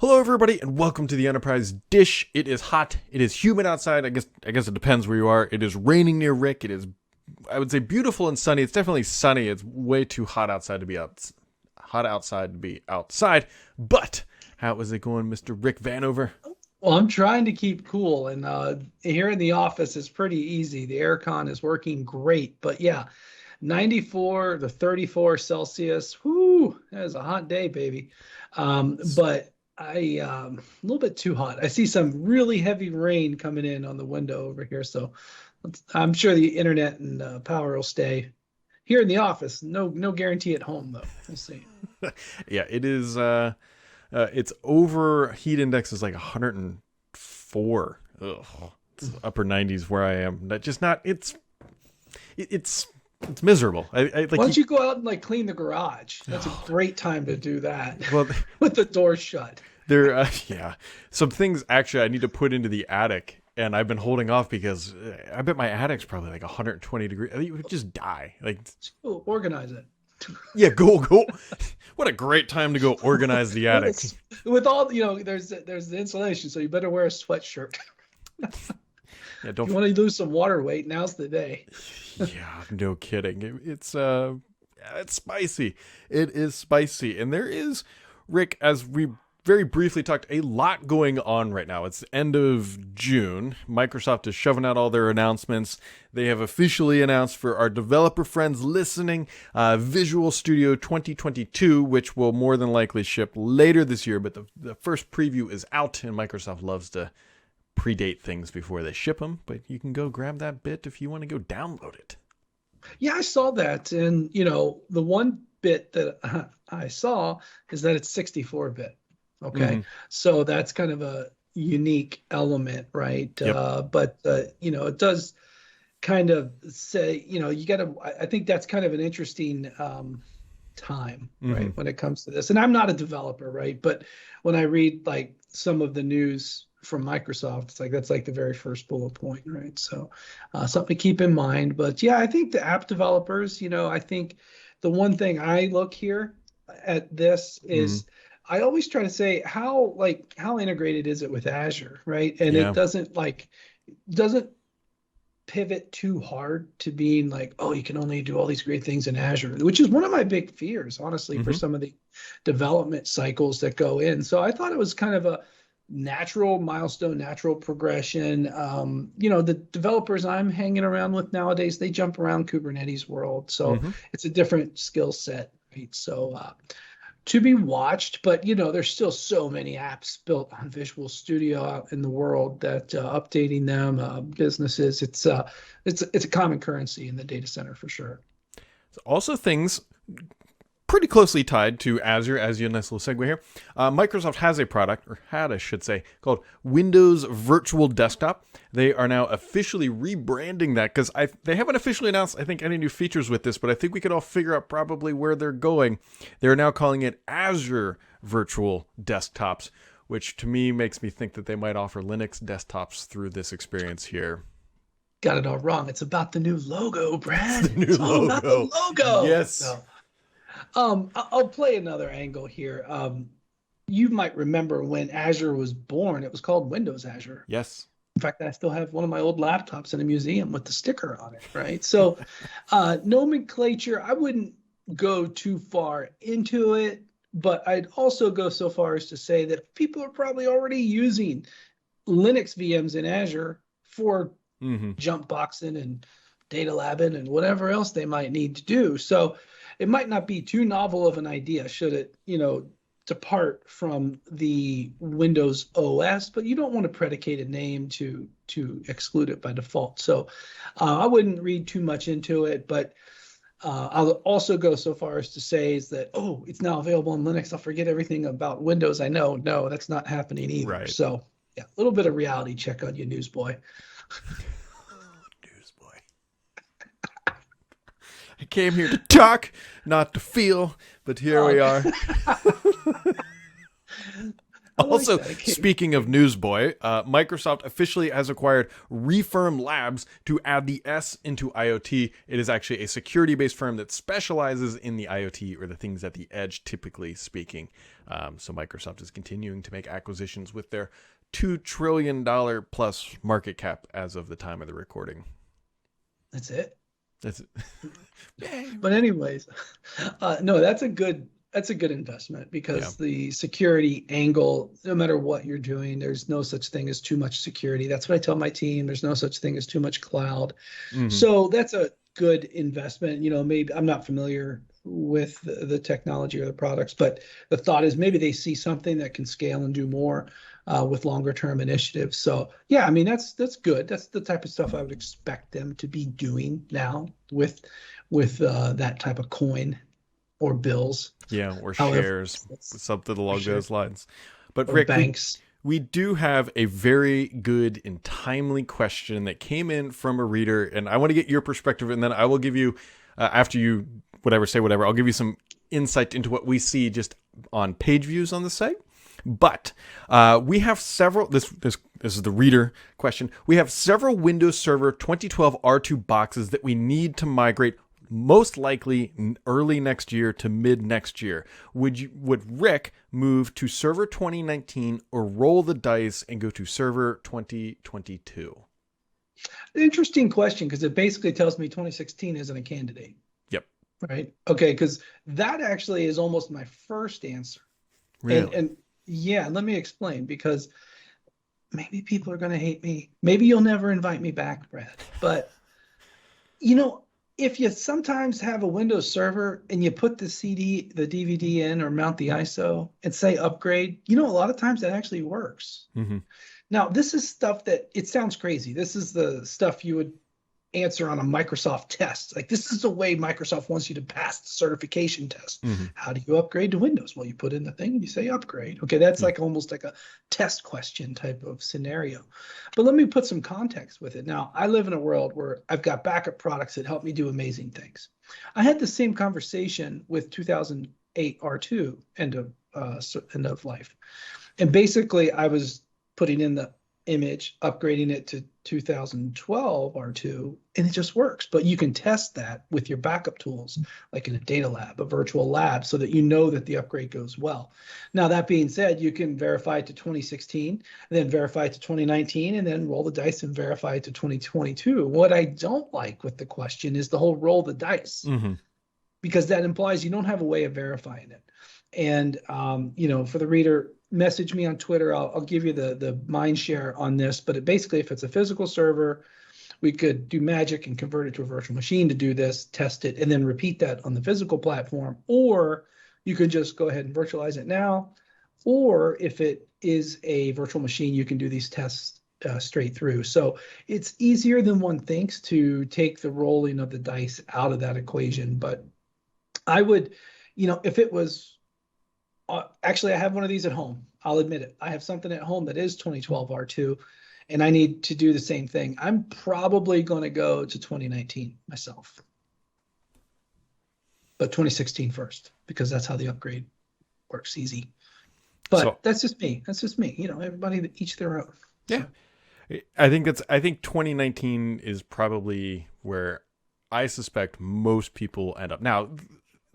Hello, everybody, and welcome to the Enterprise Dish. It is hot. It is humid outside. I guess it depends where you are. It is raining near Rick. It is, I would say, beautiful and sunny. It's definitely sunny. It's way too hot outside to be outside. But how is it going, Mr. Rick Vanover? Well, I'm trying to keep cool, and here in the office it's pretty easy. The aircon is working great, but yeah, 94 to 34 Celsius. Whoo, that is a hot day, baby. But a little bit too hot. I see some really heavy rain coming in on the window over here, so I'm sure the internet and power will stay here in the office. No guarantee at home though. We'll see. Yeah, it is. Its overheat index is like 104. Ugh. It's upper 90s where I am. It's miserable. Why don't you go out and like clean the garage? That's a great time to do that. Well, with the door shut. Yeah. Some things actually I need to put into the attic, and I've been holding off because I bet my attic's probably like 120 degrees. I think you would just die. Like, organize it. Yeah, go. What a great time to go organize the attic. With all, there's the insulation, so you better wear a sweatshirt. Yeah, don't. If you want to lose some water weight, now's the day. Yeah, no kidding. It's spicy. It is spicy, and there is, Rick, as we very briefly talked, a lot going on right now. It's the end of June. Microsoft is shoving out all their announcements. They have officially announced for our developer friends listening, Visual Studio 2022, which will more than likely ship later this year, but the first preview is out, and Microsoft loves to predate things before they ship them, but you can go grab that bit if you want to go download it. Yeah, I saw that, and the one bit that I saw is that it's 64-bit. Okay, so that's kind of a unique element, right? Yep. But it does kind of say, you got to. I think that's kind of an interesting time, right, when it comes to this. And I'm not a developer, right? But when I read like some of the news from Microsoft, it's like that's like the very first bullet point, right? So something to keep in mind. But yeah, I think the app developers, I think the one thing I look here at this is I always try to say how integrated is it with Azure, right? And Yeah. it doesn't pivot too hard to being like, oh, you can only do all these great things in Azure, which is one of my big fears, honestly, for some of the development cycles that go in. So I thought it was kind of a natural milestone, natural progression. The developers I'm hanging around with nowadays, they jump around Kubernetes world. So it's a different skill set, right? So to be watched, but there's still so many apps built on Visual Studio out in the world that updating them, businesses, it's a common currency in the data center for sure. Also, things pretty closely tied to Azure, as you nice little segue here. Microsoft has a product, or had, I should say, called Windows Virtual Desktop. They are now officially rebranding that because they haven't officially announced, I think, any new features with this, but I think we could all figure out probably where they're going. They're now calling it Azure Virtual Desktops, which to me makes me think that they might offer Linux desktops through this experience here. Got it all wrong. It's about the new logo, Brad. It's the new logo. About the logo. Yes. No. I'll play another angle here. You might remember when Azure was born, it was called Windows Azure. Yes. In fact, I still have one of my old laptops in a museum with the sticker on it, right? So nomenclature, I wouldn't go too far into it, but I'd also go so far as to say that people are probably already using Linux VMs in Azure for jump boxing and data labbing and whatever else they might need to do. So it might not be too novel of an idea should it, depart from the Windows OS, but you don't want to predicate a name to exclude it by default. So I wouldn't read too much into it, but I'll also go so far as to say is that, oh, it's now available on Linux, I'll forget everything about Windows. I know, no, that's not happening either. Right. So yeah, a little bit of reality check on you, newsboy. I came here to talk, not to feel, but here we are. I like Also, that. Okay. speaking of Newsboy, Microsoft officially has acquired Refirm Labs to add the S into IoT. It is actually a security-based firm that specializes in the IoT, or the things at the edge, typically speaking. So Microsoft is continuing to make acquisitions with their $2 trillion plus market cap as of the time of the recording. That's it. That's it. But anyways, no, that's a good investment Yeah. because the security angle, no matter what you're doing, there's no such thing as too much security. That's what I tell my team. There's no such thing as too much cloud. Mm-hmm. So that's a good investment. Maybe I'm not familiar with the technology or the products, but the thought is maybe they see something that can scale and do more with longer term initiatives. So yeah, I mean that's good. That's the type of stuff I would expect them to be doing now with that type of coin or bills. Yeah, or However, shares, that's something for along sure. those lines. But Or Rick, banks. we do have a very good and timely question that came in from a reader, and I want to get your perspective, and then I will give you, after you say whatever, I'll give you some insight into what we see just on page views on the site. But we have several. This is the reader question. We have several Windows Server 2012 R2 boxes that we need to migrate, most likely early next year to mid next year. Would Rick move to Server 2019 or roll the dice and go to Server 2022? Interesting question because it basically tells me 2016 isn't a candidate. Yep. Right. Okay. Because that actually is almost my first answer. Really? And yeah, let me explain because maybe people are going to hate me. Maybe you'll never invite me back, Brad. But if you sometimes have a Windows server and you put the DVD in or mount the ISO and say upgrade, a lot of times that actually works. Mm-hmm. Now, this is stuff that it sounds crazy. This is the stuff you would answer on a Microsoft test. Like this is the way Microsoft wants you to pass the certification test. Mm-hmm. How do you upgrade to Windows? Well, you put in the thing and you say upgrade. Okay, that's like almost like a test question type of scenario. But let me put some context with it. Now, I live in a world where I've got backup products that help me do amazing things. I had the same conversation with 2008 R2 end of life. And basically I was putting in the image, upgrading it to 2012 R2, and it just works. But you can test that with your backup tools, like in a data lab, a virtual lab, so that you know that the upgrade goes well. Now, that being said, you can verify it to 2016, and then verify it to 2019, and then roll the dice and verify it to 2022. What I don't like with the question is the whole roll the dice, because that implies you don't have a way of verifying it. And, for the reader, message me on Twitter. I'll give you the mind share on this, but basically if it's a physical server, we could do magic and convert it to a virtual machine to do this, test it, and then repeat that on the physical platform. Or you could just go ahead and virtualize it now. Or if it is a virtual machine, you can do these tests straight through. So it's easier than one thinks to take the rolling of the dice out of that equation. But I would, if it was, actually, I have one of these at home. I'll admit it. I have something at home that is 2012 R2, and I need to do the same thing. I'm probably going to go to 2019 myself, but 2016 first, because that's how the upgrade works easy. But that's just me. That's just me. Everybody each their own. Yeah. So. I think 2019 is probably where I suspect most people end up. Now,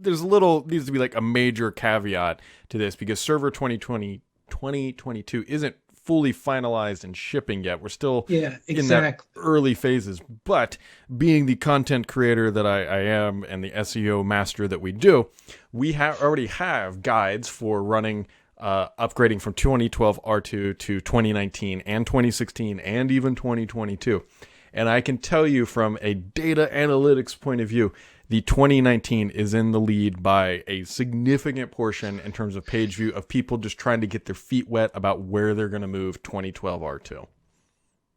needs to be like a major caveat to this, because Server 2022 isn't fully finalized and shipping yet. We're still in that early phases. But being the content creator that I am and the SEO master that we do, we already have guides for running upgrading from 2012 R2 to 2019 and 2016 and even 2022. And I can tell you from a data analytics point of view, the 2019 is in the lead by a significant portion in terms of page view of people just trying to get their feet wet about where they're going to move 2012 R2.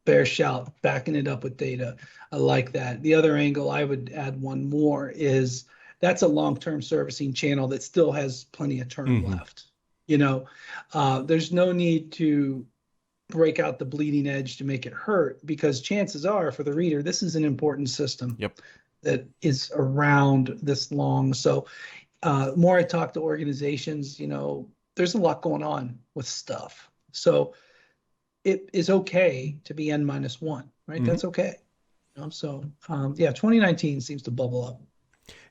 Fair shout, backing it up with data. I like that. The other angle, I would add one more, is that's a long-term servicing channel that still has plenty of term left. There's no need to break out the bleeding edge to make it hurt, because chances are, for the reader, this is an important system. Yep. That is around this long. So more I talk to organizations, there's a lot going on with stuff. So it is okay to be N-1, right? Hmm. That's okay. So yeah, 2019 seems to bubble up.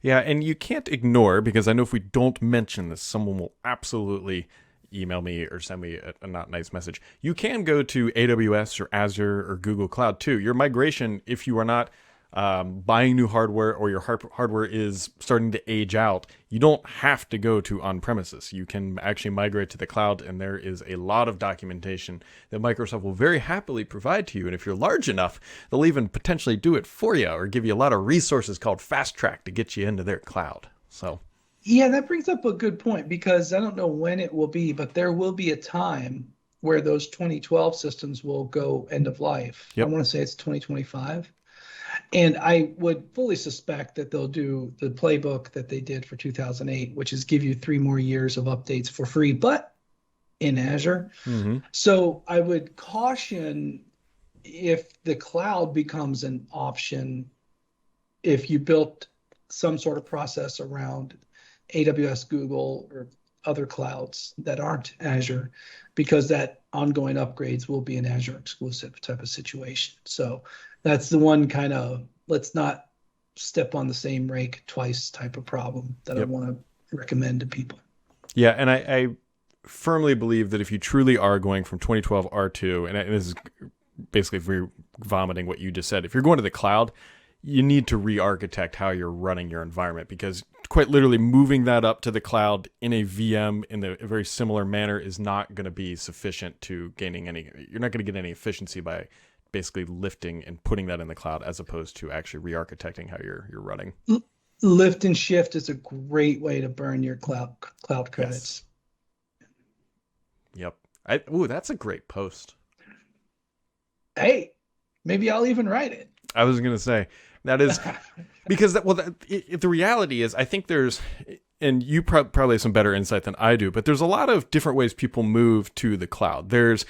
Yeah, and you can't ignore, because I know if we don't mention this, someone will absolutely email me or send me a not nice message. You can go to AWS or Azure or Google Cloud too. Your migration, if you are not buying new hardware or your hardware is starting to age out, you don't have to go to on premises. You can actually migrate to the cloud, and there is a lot of documentation that Microsoft will very happily provide to you. And if you're large enough, they'll even potentially do it for you or give you a lot of resources called Fast Track to get you into their cloud. So, Yeah, that brings up a good point because I don't know when it will be, but there will be a time where those 2012 systems will go end of life. I yep. want to say it's 2025. And I would fully suspect that they'll do the playbook that they did for 2008, which is give you 3 more years of updates for free, but in Azure. Mm-hmm. So I would caution if the cloud becomes an option, if you built some sort of process around AWS, Google, or other clouds that aren't Azure, because that ongoing upgrades will be an Azure exclusive type of situation. So that's the one kind of let's not step on the same rake twice type of problem that I Yep. want to recommend to people. Yeah, and I firmly believe that if you truly are going from 2012 R2, and this is basically vomiting what you just said, if you're going to the cloud, you need to re-architect how you're running your environment, because quite literally moving that up to the cloud in a VM in a very similar manner is not going to be sufficient to gaining any. You're not going to get any efficiency by basically lifting and putting that in the cloud, as opposed to actually re-architecting how you're running. Lift and shift is a great way to burn your cloud Yes. credits. Yep. That's a great post. Hey, maybe I'll even write it. I was going to say that is because the reality is, I think there's, and you probably have some better insight than I do, but there's a lot of different ways people move to the cloud. There's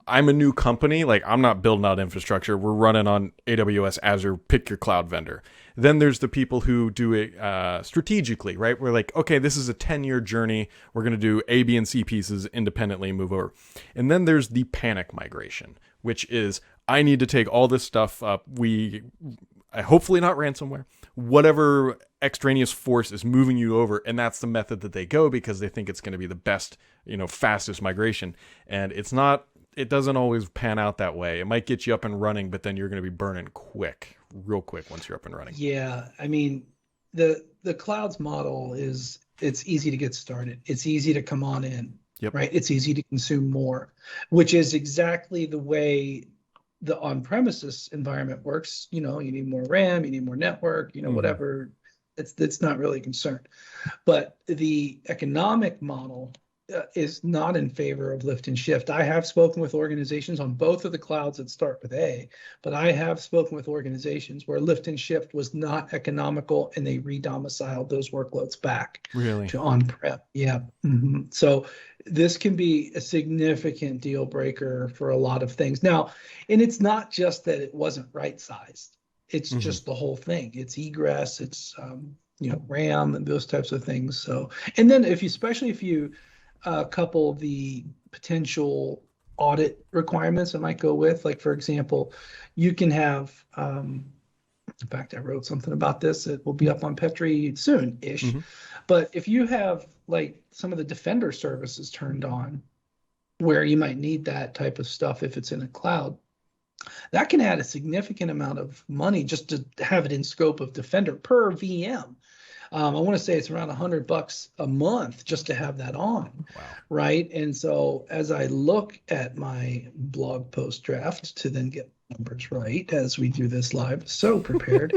I'm a new company, like I'm not building out infrastructure. We're running on AWS, Azure, pick your cloud vendor. Then there's the people who do it strategically, right? We're like, okay, this is a 10-year journey. We're going to do A, B, and C pieces independently, move over. And then there's the panic migration, which is, I need to take all this stuff up. Hopefully not ransomware, whatever extraneous force is moving you over. And that's the method that they go, because they think it's going to be the best, fastest migration. And it doesn't always pan out that way. It might get you up and running, but then you're going to be burning real quick once you're up and running. Yeah, I mean, the clouds model it's easy to get started. It's easy to come on in, Yep. right? It's easy to consume more, which is exactly the way the on-premises environment works. You need more RAM, you need more network, whatever. It's not really a concern. But the economic model is not in favor of lift and shift. I have spoken with organizations on both of the clouds that start with A, but I have spoken with organizations where lift and shift was not economical, and they re-domiciled those workloads back Really? to on-prem. Yeah. So this can be a significant deal breaker for a lot of things. Now, and it's not just that it wasn't right-sized. It's just the whole thing. It's egress, it's RAM and those types of things. So, and then especially if you couple the potential audit requirements that might go with, like, for example, you can have, in fact, I wrote something about this. It will be up on Petri soon-ish. But if you have like some of the Defender services turned on, where you might need that type of stuff if it's in a cloud, that can add a significant amount of money just to have it in scope of Defender per VM. I want to say it's around $100 a month just to have that on. Wow. Right. And so as I look at my blog post draft to then get numbers right as we do this live, so prepared.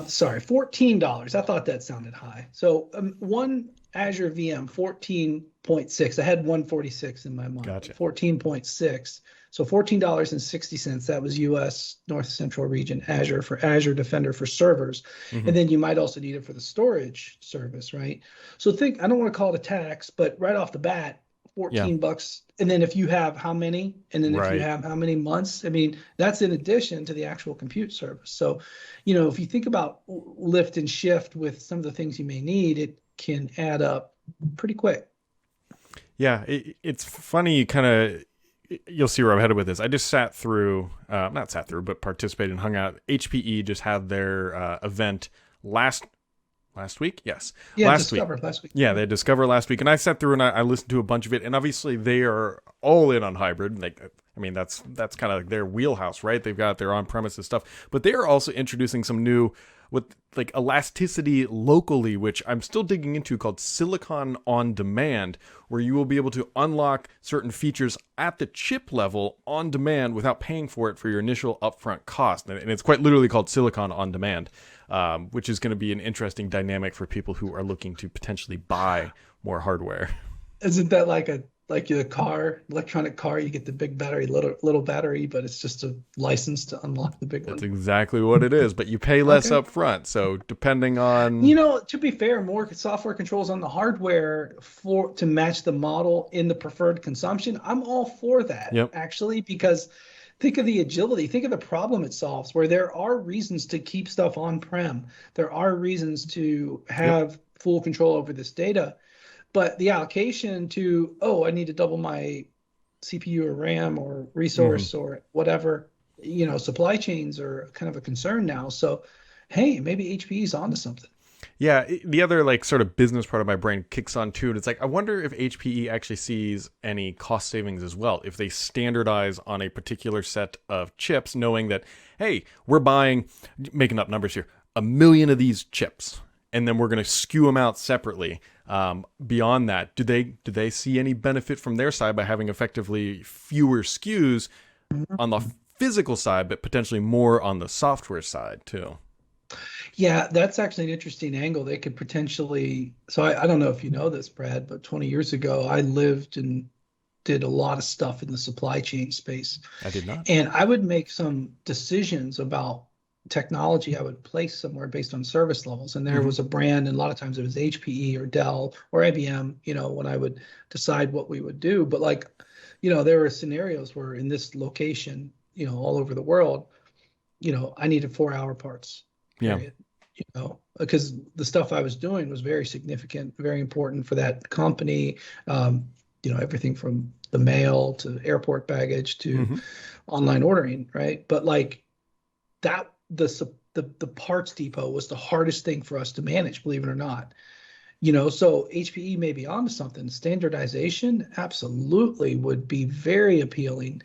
Sorry, $14. I thought that sounded high. So one Azure VM, 14.6. I had 146 in my mind. Gotcha. 14.6. So $14.60. That was US North Central Region Azure for Azure Defender for servers. And then you might also need it for the storage service, right? So I don't want to call it a tax, but right off the bat, $14. And then if you have how many, and then if you have how many months, I mean, that's in addition to the actual compute service. So, if you think about lift and shift with some of the things you may need, it can add up pretty quick. Yeah, it's funny, kind of. You'll see where I'm headed with this. I just sat through, not sat through, but participated and hung out. HPE just had their event last week. Yes, Yeah, last week. Discover last week. Yeah, they had Discover last week, and I sat through and I listened to a bunch of it. And obviously, they are all in on hybrid. Like, I mean, that's kind of like their wheelhouse, right? They've got their on-premises stuff, but they are also introducing some new with like elasticity locally, which I'm still digging into, called Silicon on Demand, where you will be able to unlock certain features at the chip level on demand without paying for it for your initial upfront cost. And it's quite literally called Silicon on Demand, which is going to be an interesting dynamic for people who are looking to potentially buy more hardware. Isn't that like your car, electronic car? You get the big battery, little battery, but it's just a license to unlock the big That's one. exactly what it is, but you pay less Okay. up front. So depending on, To be fair, more software controls on the hardware for to match the model in the preferred consumption. I'm all for that, yep, actually, because think of the agility, think of the problem it solves, where there are reasons to keep stuff on-prem. There are reasons to yep, have full control over this data. But the allocation to, oh, I need to double my CPU or RAM or hmm, resource or whatever, supply chains are kind of a concern now. So, hey, maybe HPE is onto something. yeah. The other like sort of business part of my brain kicks on too, and it's like I wonder if HPE actually sees any cost savings as well if they standardize on a particular set of chips, knowing that hey, we're buying, making up numbers here, 1 million of these chips, and then we're going to skew them out separately. Beyond that, do they see any benefit from their side by having effectively fewer SKUs on the physical side, but potentially more on the software side too? Yeah, that's actually an interesting angle. They could potentially. So I don't know if you know this, Brad, but 20 years ago, I lived and did a lot of stuff in the supply chain space. I did not. And I would make some decisions about technology I would place somewhere based on service levels. And there Hmm. was a brand, and a lot of times it was HPE or Dell or IBM, when I would decide what we would do. But there were scenarios where in this location, all over the world, I needed 4-hour parts, Yeah. period. Because the stuff I was doing was very significant, very important for that company. Everything from the mail to airport baggage to Hmm. online ordering, right? But like that, the parts depot was the hardest thing for us to manage, believe it or not. So HPE may be onto something. Standardization absolutely would be very appealing,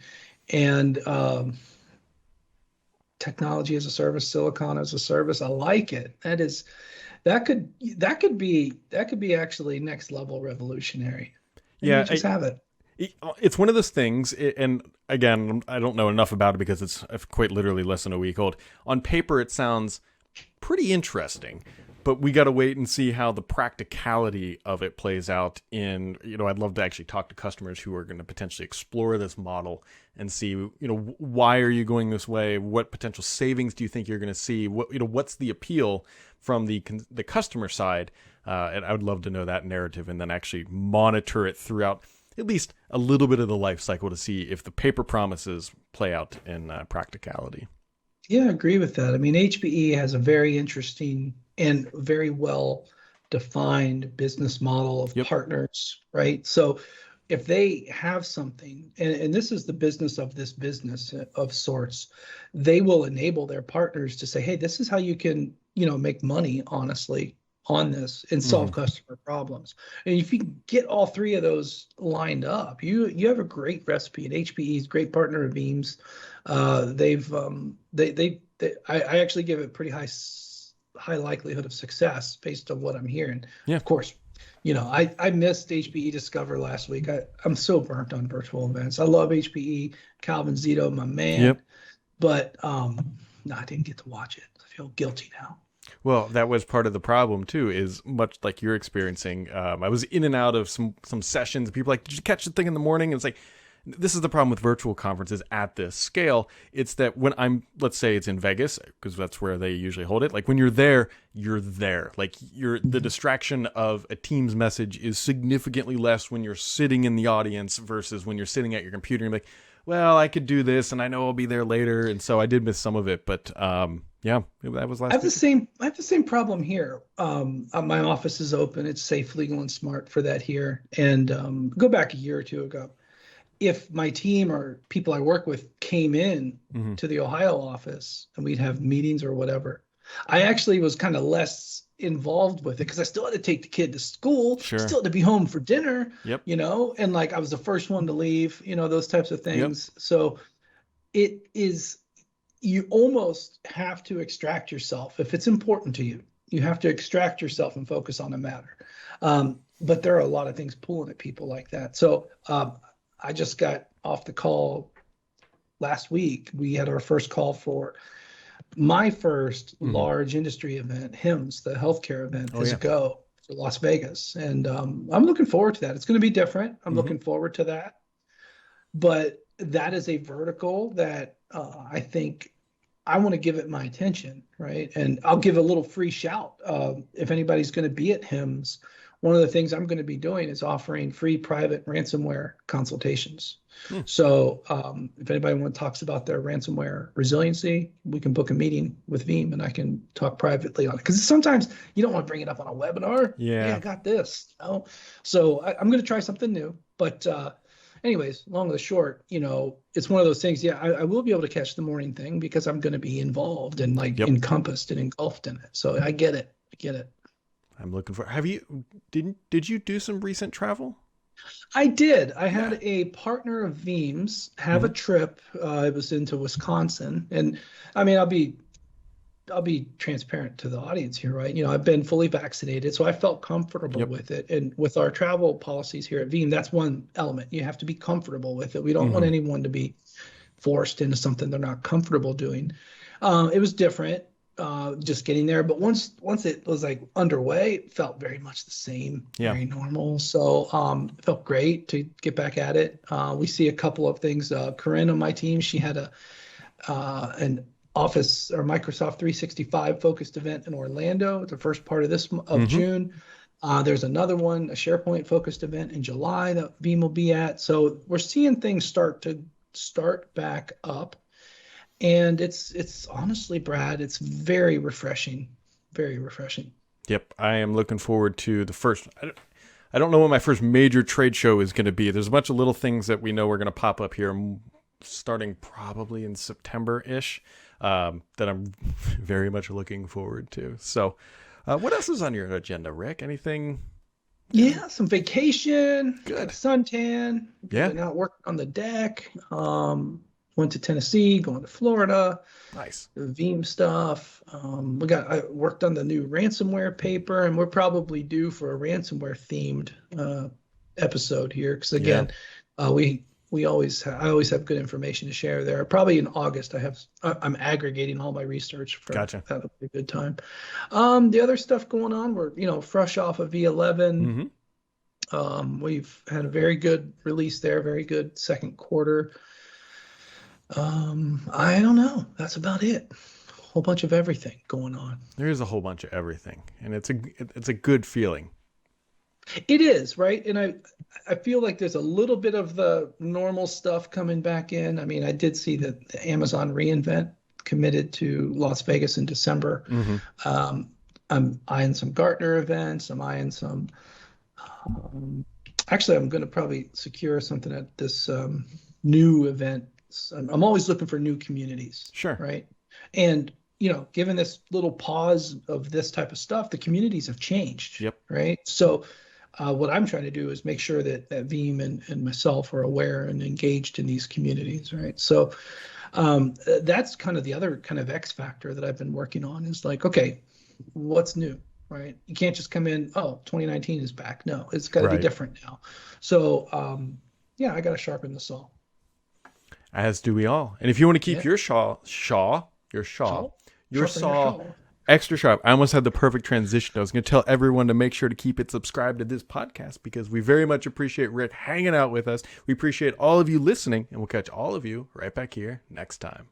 and technology as a service, silicon as a service. I like it. That could be actually next level revolutionary. Maybe Yeah. just have it. It's one of those things, and again, I don't know enough about it because it's quite literally less than a week old. On paper, it sounds pretty interesting, but we got to wait and see how the practicality of it plays out. I'd love to actually talk to customers who are going to potentially explore this model and see, why are you going this way? What potential savings do you think you're going to see? What's the appeal from the customer side? And I would love to know that narrative and then actually monitor it throughout at least a little bit of the life cycle to see if the paper promises play out in practicality. Yeah, I agree with that. I mean, HPE has a very interesting and very well defined business model of Yep. partners, right? So if they have something, and this is the business of this business of sorts, they will enable their partners to say, hey, this is how you can, make money honestly on this and Hmm. solve customer problems. And if you can get all three of those lined up, you have a great recipe. And HPE is a great partner of Beams. They've I actually give it pretty high likelihood of success based on what I'm hearing. Yeah. Of course, I missed HPE Discover last week. I'm so burnt on virtual events. I love HPE, Calvin Zito, my man, Yep. but no, I didn't get to watch it. I feel guilty now. Well, that was part of the problem too. Is much like you're experiencing. I was in and out of some sessions. People are like, did you catch the thing in the morning? And it's like, this is the problem with virtual conferences at this scale. It's that when let's say it's in Vegas, because that's where they usually hold it. Like when you're there, you're there. Like the distraction of a Teams message is significantly less when you're sitting in the audience versus when you're sitting at your computer and you're like, well, I could do this and I know I'll be there later. And so I did miss some of it, but yeah, that was I last have the week. same I have the same problem here. My office is open. It's safe, legal, and smart for that here. And go back a year or two ago. If my team or people I work with came in Hmm. to the Ohio office and we'd have meetings or whatever, I actually was kind of less involved with it because I still had to take the kid to school, Sure. still had to be home for dinner, Yep. and like I was the first one to leave, those types of Yep. things. So it is, you almost have to extract yourself if it's important to you. You have to extract yourself and focus on a matter. But there are a lot of things pulling at people like that. So I just got off the call last week. We had our first call for my first Hmm. large industry event, HIMSS, the healthcare event, Oh is a yeah. go for Las Vegas. And I'm looking forward to that. It's going to be different. I'm Hmm. looking forward to that. But that is a vertical that I think I want to give it my attention, right? And I'll give a little free shout. If anybody's going to be at HIMSS, one of the things I'm going to be doing is offering free private ransomware consultations. Hmm. So if anybody talks about their ransomware resiliency, we can book a meeting with Veeam and I can talk privately on it. Because sometimes you don't want to bring it up on a webinar. Hey, I Yeah. got this. So I'm going to try something new. But anyways, long and the short, it's one of those things. Yeah, I will be able to catch the morning thing because I'm going to be involved and like Yep. encompassed and engulfed in it. So I get it. I get it. I'm looking for. Did you do some recent travel? I did. I Yeah. had a partner of Veeam's have a Hmm. trip. It was into Wisconsin, and I mean, I'll be transparent to the audience here, right? I've been fully vaccinated, so I felt comfortable Yep. with it. And with our travel policies here at Veeam, that's one element. You have to be comfortable with it. We don't want Hmm. anyone to be forced into something they're not comfortable doing. It was different, just getting there, but once it was like underway, it felt very much the same, Yeah. very normal. So it felt great to get back at it. We see a couple of things. Corinne on my team, she had an Office or Microsoft 365 focused event in Orlando, the first part of Hmm. June. There's another one, a SharePoint focused event in July that Veeam will be at. So we're seeing things start back up, and it's honestly, Brad, it's very refreshing, very refreshing. Yep. I am looking forward to the first. I don't know when my first major trade show is going to be. There's a bunch of little things that we know are going to pop up here, starting probably in September ish. That I'm very much looking forward to. So, what else is on your agenda, Rick? Anything? Yeah, some vacation, got a Good. suntan, Yeah. been out working on the deck. Went to Tennessee, going to Florida, Nice. the Veeam stuff. I worked on the new ransomware paper, and we're probably due for a ransomware themed episode here because Yeah. again, we I always have good information to share there. Probably in August, I'm aggregating all my research for Gotcha. that'll be a good time. The other stuff going on, we're fresh off of V11. Hmm. We've had a very good release there, very good second quarter. I don't know. That's about it. Whole bunch of everything going on. There is a whole bunch of everything, and it's a good feeling. It is, right? And I feel like there's a little bit of the normal stuff coming back in. I mean, I did see that the Amazon reInvent committed to Las Vegas in December. Hmm. Um, I'm eyeing some Gartner events. I'm eyeing some. Um, Actually, I'm going to probably secure something at this new event. I'm always looking for new communities, Sure. right? And given this little pause of this type of stuff, the communities have changed, Yep. right? So what I'm trying to do is make sure that Veeam and myself are aware and engaged in these communities, right? So that's kind of the other kind of X factor that I've been working on is like, okay, what's new, right? You can't just come in, oh, 2019 is back. No, it's got to be Right. different now. So yeah, I got to sharpen the saw. As do we all. And if you want to keep Yeah, your your saw, sharpen your saw saw. extra sharp. I almost had the perfect transition. I was going to tell everyone to make sure to keep it subscribed to this podcast because we very much appreciate Rick hanging out with us. We appreciate all of you listening, and we'll catch all of you right back here next time.